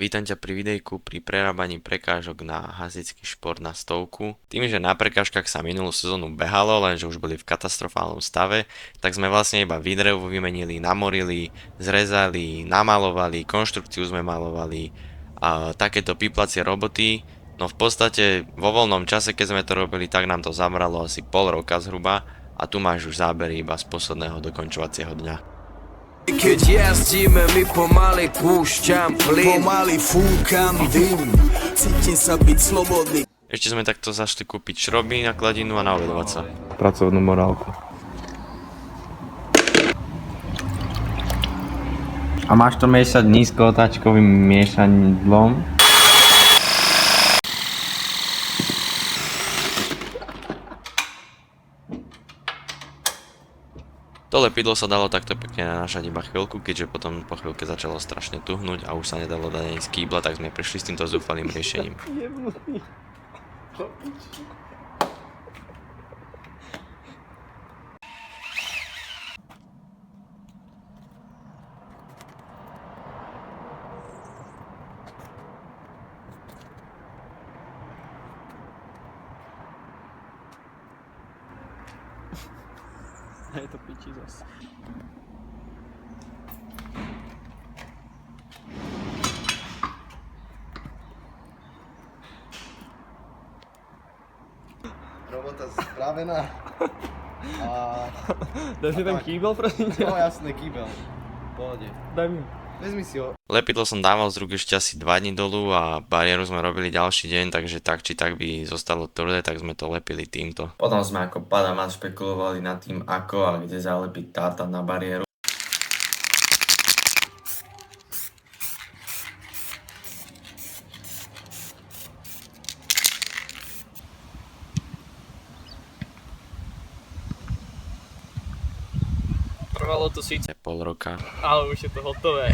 Vítam ťa pri videjku pri prerábaní prekážok na hasičský šport na 100. Tým, že na prekážkach sa minulú sezónu behalo, lenže už boli v katastrofálnom stave, tak sme vlastne iba výdrevu vymenili, namorili, zrezali, namalovali, konštrukciu sme malovali a takéto píplacie roboty. No v podstate vo voľnom čase, keď sme to robili, tak nám to zabralo asi pol roka zhruba a tu máš už zábery iba z posledného dokončovacieho dňa. Keď jazdíme, my pomaly púšťam plyn, pomaly fúkam dym, cítim sa byť slobodný. Ešte sme takto zašli kúpiť šroby na kladinu a naobedovať sa. Pracovnú morálku. A máš to miešať nízkootáčkovým miešanidlom? To lepidlo sa dalo takto pekne nanášať iba chvíľku, keďže potom po chvíľke začalo strašne tuhnúť a už sa nedalo dať ani z kýbla, tak sme prišli s týmto zúfalým riešením. Je to piči zas. Robota spravená. A... Dáš mi ten kýbel, prosím ťa? No jasné, kýbel. Pohode. Daj mi. Vezmi si ho. Lepidlo som dával z rúk ešte asi 2 dní dolu a bariéru sme robili ďalší deň, takže tak či tak by zostalo tvrdé, tak sme to lepili týmto. Potom sme ako padavan špekulovali nad tým, ako a kde zalepiť táta na bariéru. Trvalo to síce, Pol roka. ale už je to hotové.